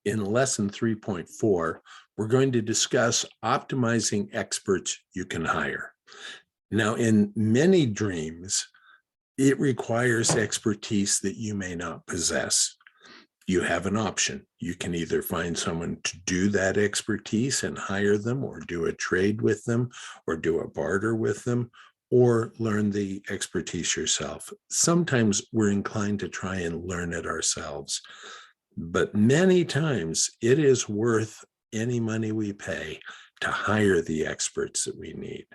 In lesson 3.4, we're going to discuss optimizing experts you can hire. Now, in many dreams, it requires expertise that you may not possess. You have an option. You can either find someone to do that expertise and hire them, or do a trade with them, or do a barter with them, or learn the expertise yourself. Sometimes we're inclined to try and learn it ourselves, but many times it is worth any money we pay to hire the experts that we need.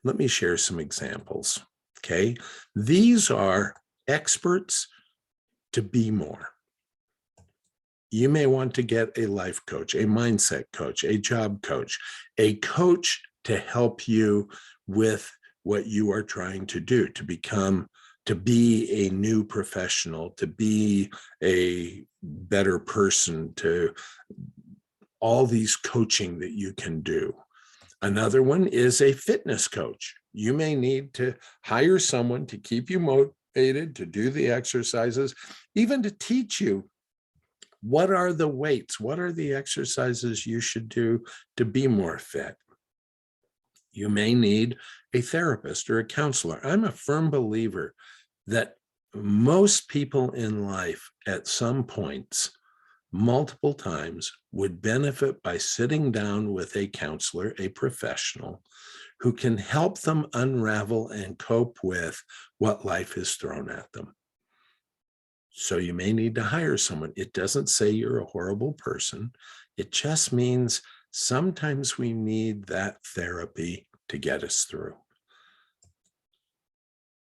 Let me share some examples. Okay, these are experts to be more. You may want to get a life coach, a mindset coach, a job coach, a coach to help you with what you are trying to do, to be a new professional, to be a better person, to all these coaching that you can do. Another one is a fitness coach. You may need to hire someone to keep you motivated, to do the exercises, even to teach you what are the weights, what are the exercises you should do to be more fit. You may need a therapist or a counselor. I'm a firm believer that most people in life at some points, multiple times, would benefit by sitting down with a counselor, a professional, who can help them unravel and cope with what life has thrown at them. So you may need to hire someone. It doesn't say you're a horrible person. It just means sometimes we need that therapy to get us through.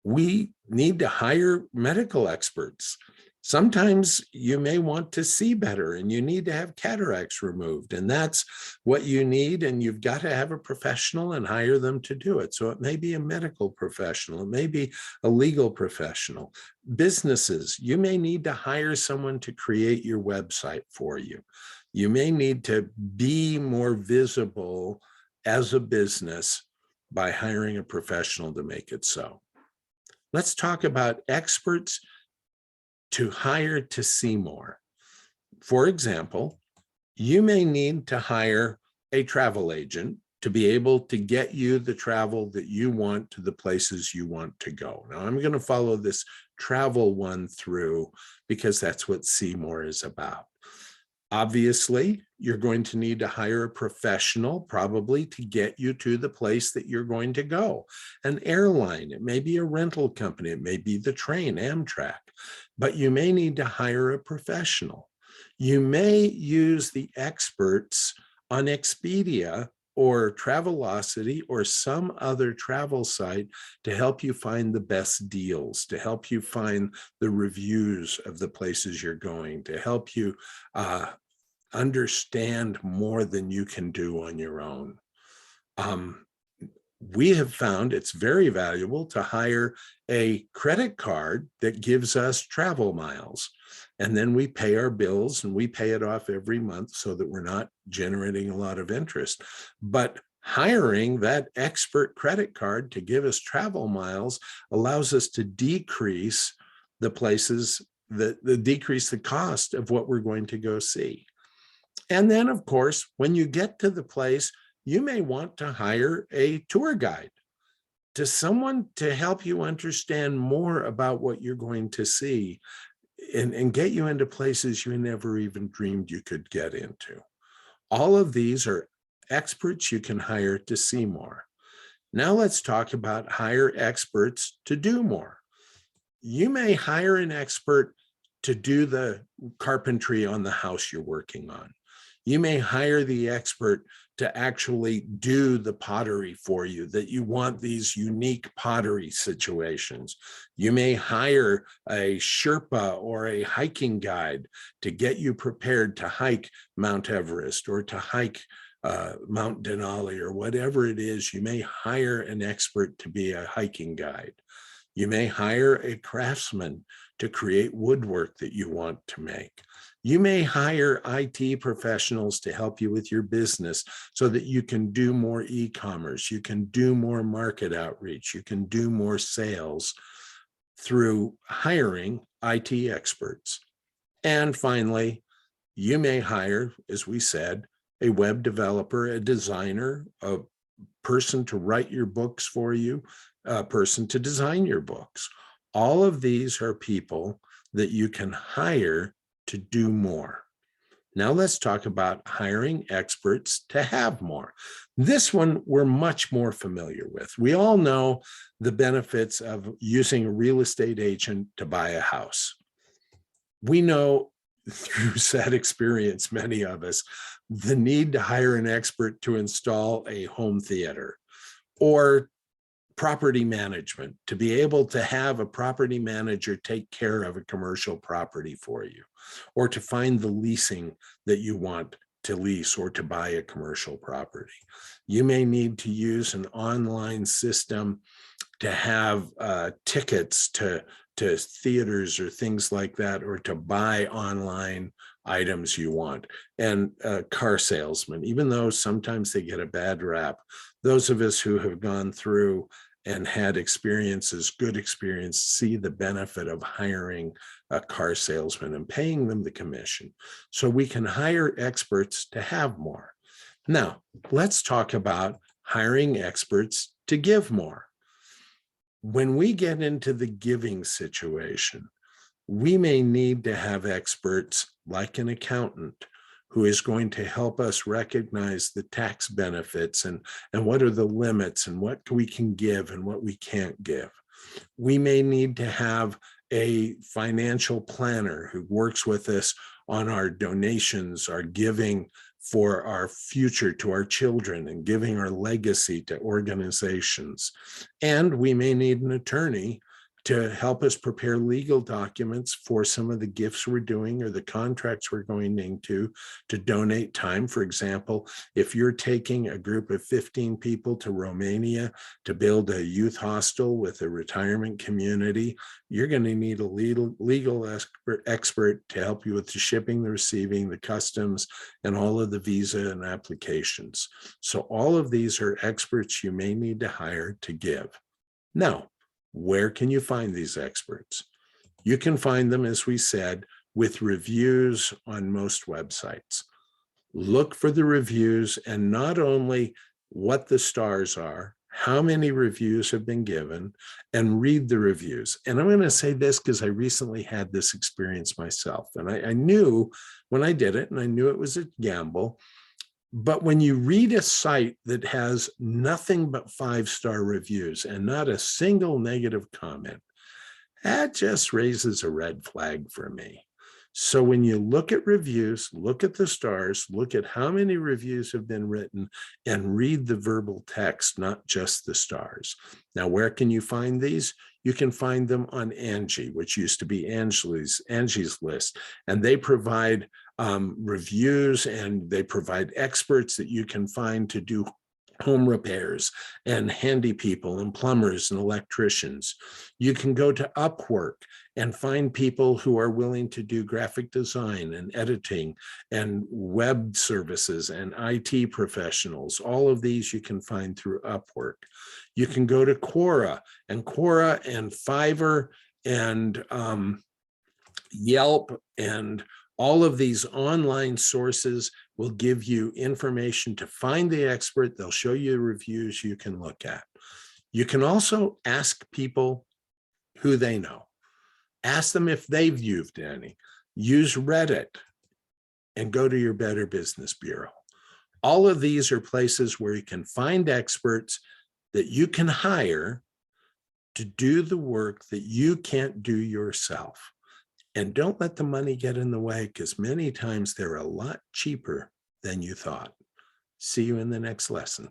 We need to hire medical experts. Sometimes you may want to see better and you need to have cataracts removed, and that's what you need, and you've got to have a professional and hire them to do it. So it may be a medical professional, it may be a legal professional. Businesses, you may need to hire someone to create your website for you. You may need to be more visible as a business by hiring a professional to make it so. Let's talk about experts to hire to see more. For example, you may need to hire a travel agent to be able to get you the travel that you want to the places you want to go. Now, I'm going to follow this travel one through because that's what See More is about. Obviously, you're going to need to hire a professional probably to get you to the place that you're going to go. An airline, it may be a rental company, it may be the train, Amtrak, but you may need to hire a professional. You may use the experts on Expedia or Travelocity or some other travel site to help you find the best deals, to help you find the reviews of the places you're going, to help you understand more than you can do on your own. We have found it's very valuable to hire a credit card that gives us travel miles. And then we pay our bills and we pay it off every month so that we're not generating a lot of interest. But hiring that expert credit card to give us travel miles allows us to decrease the places, decrease the cost of what we're going to go see. And then, of course, when you get to the place, you may want to hire a tour guide, to someone to help you understand more about what you're going to see and get you into places you never even dreamed you could get into. All of these are experts you can hire to see more. Now let's talk about hire experts to do more. You may hire an expert to do the carpentry on the house you're working on. You may hire the expert to actually do the pottery for you, that you want these unique pottery situations. You may hire a Sherpa or a hiking guide to get you prepared to hike Mount Everest or to hike Mount Denali or whatever it is. You may hire an expert to be a hiking guide. You may hire a craftsman to create woodwork that you want to make. You may hire IT professionals to help you with your business so that you can do more e-commerce, you can do more market outreach, you can do more sales through hiring IT experts. And finally, You may hire, as we said, a web developer, a designer, a person to write your books for you, a person to design your books. All of these are people that you can hire to do more. Now let's talk about hiring experts to have more. This one we're much more familiar with. We all know the benefits of using a real estate agent to buy a house. We know through sad experience, many of us, the need to hire an expert to install a home theater, or property management, to be able to have a property manager take care of a commercial property for you, or to find the leasing that you want to lease or to buy a commercial property. You may need to use an online system to have tickets to theaters or things like that, or to buy online items you want. And car salesmen, even though sometimes they get a bad rap, those of us who have gone through and had experiences, good experience, see the benefit of hiring a car salesman and paying them the commission. So we can hire experts to have more. Now, let's talk about hiring experts to give more. When we get into the giving situation, we may need to have experts like an accountant who is going to help us recognize the tax benefits and what are the limits and what we can give and what we can't give. We may need to have a financial planner who works with us on our donations, our giving for our future to our children, and giving our legacy to organizations. And we may need an attorney to help us prepare legal documents for some of the gifts we're doing or the contracts we're going into to donate time. For example, if you're taking a group of 15 people to Romania to build a youth hostel with a retirement community, you're going to need a legal expert to help you with the shipping, the receiving, the customs, and all of the visa and applications. So all of these are experts you may need to hire to give. Now, where can you find these experts? You can find them, as we said, with reviews on most websites. Look for the reviews, and not only what the stars are, how many reviews have been given, and read the reviews. And I'm going to say this because I recently had this experience myself. And I knew when I did it, and I knew it was a gamble, but when you read a site that has nothing but 5-star reviews and not a single negative comment, that just raises a red flag for me. So when you look at reviews, look at the stars, look at how many reviews have been written, and read the verbal text, not just the stars. Now, where can you find these? You can find them on Angie, which used to be Angie's List, and they provide reviews, and they provide experts that you can find to do home repairs, and handy people and plumbers and electricians. You can go to Upwork and find people who are willing to do graphic design and editing and web services and IT professionals. All of these you can find through Upwork. You can go to Quora and Fiverr and Yelp, and all of these online sources will give you information to find the expert. They'll show you reviews you can look at. You can also ask people who they know. Ask them if they've used any. Use Reddit and go to your Better Business Bureau. All of these are places where you can find experts that you can hire to do the work that you can't do yourself. And don't let the money get in the way, because many times they're a lot cheaper than you thought. See you in the next lesson.